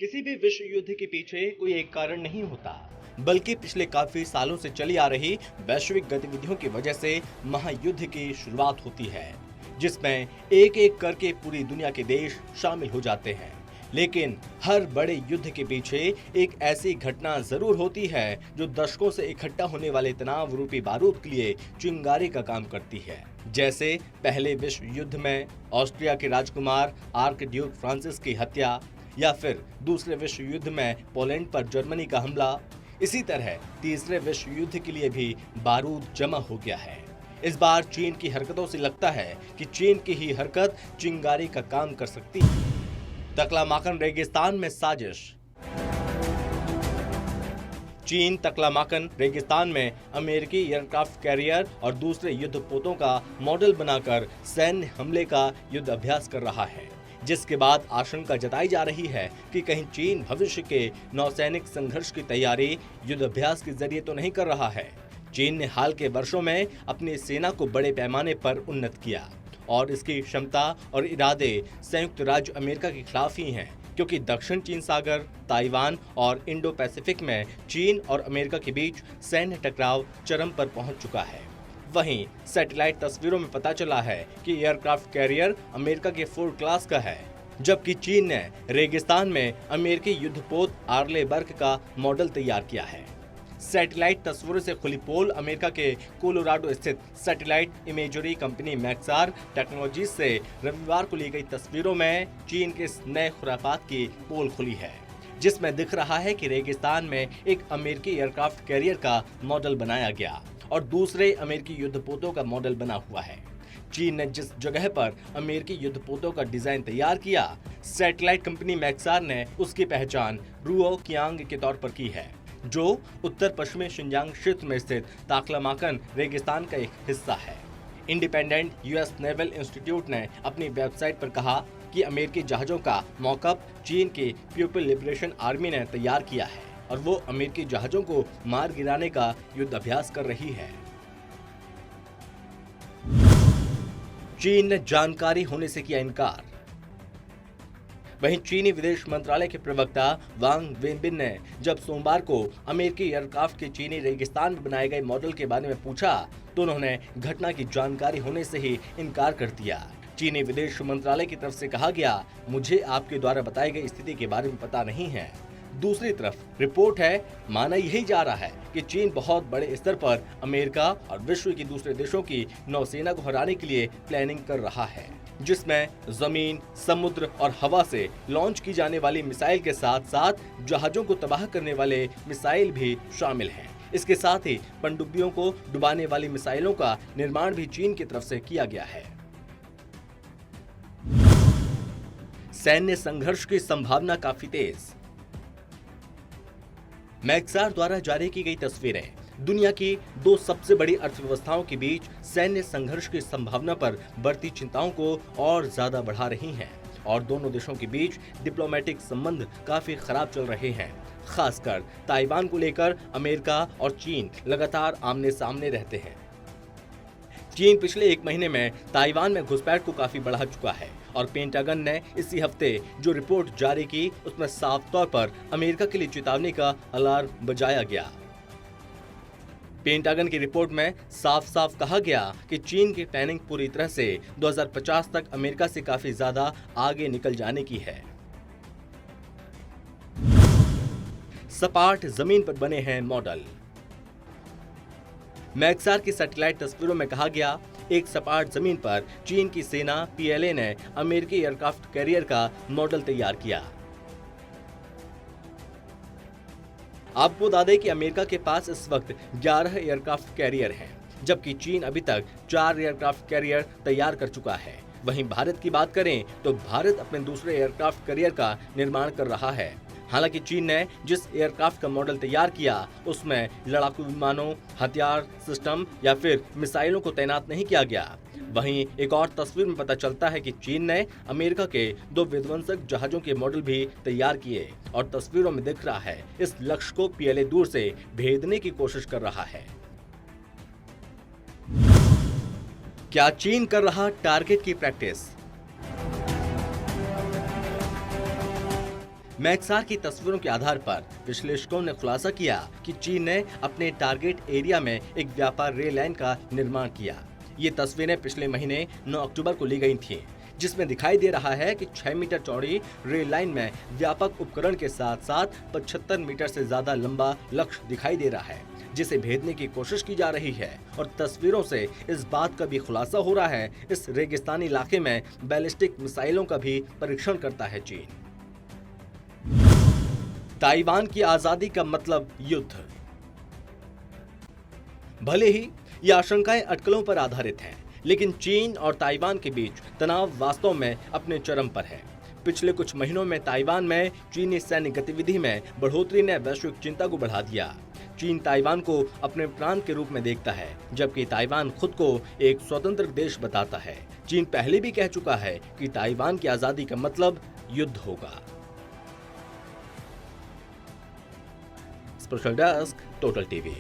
किसी भी विश्व युद्ध के पीछे कोई एक कारण नहीं होता, बल्कि पिछले काफी सालों से चली आ रही वैश्विक गतिविधियों की वजह से महायुद्ध की शुरुआत होती है, जिसमें एक एक करके पूरी दुनिया के देश शामिल हो जाते हैं। लेकिन हर बड़े युद्ध के पीछे एक ऐसी घटना जरूर होती है जो दशकों से इकट्ठा होने वाले तनाव रूपी बारूद के लिए चिंगारी का काम करती है। जैसे पहले विश्व युद्ध में ऑस्ट्रिया के राजकुमार आर्कड्यूक फ्रांसिस की हत्या, या फिर दूसरे विश्व युद्ध में पोलैंड पर जर्मनी का हमला। इसी तरह तीसरे विश्व युद्ध के लिए भी बारूद जमा हो गया है। इस बार चीन की हरकतों से लगता है कि चीन की ही हरकत चिंगारी का काम कर सकती है। तकलामाकन रेगिस्तान में साजिश। चीन तकलामाकन रेगिस्तान में अमेरिकी एयरक्राफ्ट कैरियर और दूसरे युद्धपोतों का मॉडल बनाकर सैन्य हमले का युद्ध अभ्यास कर रहा है, जिसके बाद आशंका जताई जा रही है कि कहीं चीन भविष्य के नौसैनिक संघर्ष की तैयारी युद्ध अभ्यास के जरिए तो नहीं कर रहा है। चीन ने हाल के वर्षों में अपनी सेना को बड़े पैमाने पर उन्नत किया और इसकी क्षमता और इरादे संयुक्त राज्य अमेरिका के खिलाफ ही हैं, क्योंकि दक्षिण चीन सागर, ताइवान और इंडो पैसिफिक में चीन और अमेरिका के बीच सैन्य टकराव चरम पर पहुंच चुका है। वहीं सैटेलाइट तस्वीरों में पता चला है कि एयरक्राफ्ट कैरियर अमेरिका के फोर्ड क्लास का है, जबकि चीन ने रेगिस्तान में अमेरिकी युद्धपोत आर्ले बर्ग का मॉडल तैयार किया है। सैटेलाइट तस्वीरों से खुली पोल अमेरिका के कोलोराडो स्थित satellite imagery company Maxar technologies से रविवार को ली गई तस्वीरों में चीन के नए खुराफात की पोल खुली है, जिसमें दिख रहा है कि रेगिस्तान में एक अमेरिकी एयरक्राफ्ट कैरियर का मॉडल बनाया गया और दूसरे अमेरिकी युद्धपोतों का मॉडल बना हुआ है। चीन ने जिस जगह पर अमेरिकी युद्धपोतों का डिजाइन तैयार किया, सैटेलाइट कंपनी मैक्सार ने उसकी पहचान रुओ कियांग के तौर पर की है, जो उत्तर पश्चिमी शिनजांग क्षेत्र में स्थित ताकलामाकन रेगिस्तान का एक हिस्सा है। इंडिपेंडेंट यूएस नेवल इंस्टीट्यूट ने अपनी वेबसाइट पर कहा कि अमेरिकी जहाजों का मॉकअप चीन की पीपल लिबरेशन आर्मी ने तैयार किया है और वो अमेरिकी जहाजों को मार गिराने का युद्ध अभ्यास कर रही है। चीन ने जानकारी होने से किया इनकार। वहीं चीनी विदेश मंत्रालय के प्रवक्ता वांग वेनबिन ने जब सोमवार को अमेरिकी एयरक्राफ्ट के चीनी रेगिस्तान में बनाए गए मॉडल के बारे में पूछा, तो उन्होंने घटना की जानकारी होने से ही इनकार कर दिया। चीनी विदेश मंत्रालय की तरफ से कहा गया, मुझे आपके द्वारा बताई गई स्थिति के बारे में पता नहीं है। दूसरी तरफ रिपोर्ट है, माना यही जा रहा है कि चीन बहुत बड़े स्तर पर अमेरिका और विश्व के दूसरे देशों की नौसेना को हराने के लिए प्लानिंग कर रहा है, जिसमें जमीन, समुद्र और हवा से लॉन्च की जाने वाली मिसाइल के साथ साथ जहाजों को तबाह करने वाले मिसाइल भी शामिल हैं। इसके साथ ही पनडुब्बियों को डुबाने वाली मिसाइलों का निर्माण भी चीन की तरफ से किया गया है। सैन्य संघर्ष की संभावना काफी तेज। मैक्सार द्वारा जारी की गई तस्वीरें दुनिया की दो सबसे बड़ी अर्थव्यवस्थाओं के बीच सैन्य संघर्ष की संभावना पर बढ़ती चिंताओं को और ज्यादा बढ़ा रही हैं और दोनों देशों के बीच डिप्लोमेटिक संबंध काफी खराब चल रहे हैं। खासकर ताइवान को लेकर अमेरिका और चीन लगातार आमने सामने रहते हैं। चीन पिछले एक महीने में ताइवान में घुसपैठ को काफी बढ़ा चुका है और पेंटागन ने इसी हफ्ते जो रिपोर्ट जारी की, उसमें साफ तौर पर अमेरिका के लिए चेतावनी का अलार्म बजाया गया। पेंटागन की रिपोर्ट में साफ साफ कहा गया कि चीन की प्लानिंग पूरी तरह से 2050 तक अमेरिका से काफी ज्यादा आगे निकल जाने की है। सपाट जमीन पर बने हैं मॉडल। मैक्सार की सैटेलाइट तस्वीरों में कहा गया, एक सपाट जमीन पर चीन की सेना पीएलए ने अमेरिकी एयरक्राफ्ट कैरियर का मॉडल तैयार किया। आपको बता दें कि अमेरिका के पास इस वक्त 11 एयरक्राफ्ट कैरियर हैं, जबकि चीन अभी तक 4 एयरक्राफ्ट कैरियर तैयार कर चुका है। वहीं भारत की बात करें तो भारत अपने दूसरे एयरक्राफ्ट कैरियर का निर्माण कर रहा है। हालांकि चीन ने जिस एयरक्राफ्ट का मॉडल तैयार किया, उसमें लड़ाकू विमानों, हथियार सिस्टम या फिर मिसाइलों को तैनात नहीं किया गया। वहीं एक और तस्वीर में पता चलता है कि चीन ने अमेरिका के 2 विध्वंसक जहाजों के मॉडल भी तैयार किए और तस्वीरों में दिख रहा है इस लक्ष्य को पीएलए दूर से भेदने की कोशिश कर रहा है। क्या चीन कर रहा टारगेट की प्रैक्टिस? मैक्सार की तस्वीरों के आधार पर विश्लेषकों ने खुलासा किया कि चीन ने अपने टारगेट एरिया में एक व्यापार रेल लाइन का निर्माण किया। ये तस्वीरें पिछले महीने 9 अक्टूबर को ली गई थीं, जिसमें दिखाई दे रहा है कि 6 मीटर चौड़ी रेल लाइन में व्यापक उपकरण के साथ साथ 75 मीटर से ज्यादा लंबा लक्ष्य दिखाई दे रहा है, जिसे भेदने की कोशिश की जा रही है। और तस्वीरों से इस बात का भी खुलासा हो रहा है, इस रेगिस्तानी इलाके में बैलिस्टिक मिसाइलों का भी परीक्षण करता है चीन। ताइवान की आजादी का मतलब युद्ध। भले ही ये आशंकाएं अटकलों पर आधारित हैं, लेकिन चीन और ताइवान के बीच तनाव वास्तव में अपने चरम पर है। पिछले कुछ महीनों में ताइवान में चीनी सैन्य गतिविधि में बढ़ोतरी ने वैश्विक चिंता को बढ़ा दिया। चीन ताइवान को अपने प्रांत के रूप में देखता है, जबकि ताइवान खुद को एक स्वतंत्र देश बताता है। चीन पहले भी कह चुका है कि ताइवान की आजादी का मतलब युद्ध होगा। Special desk, total TV.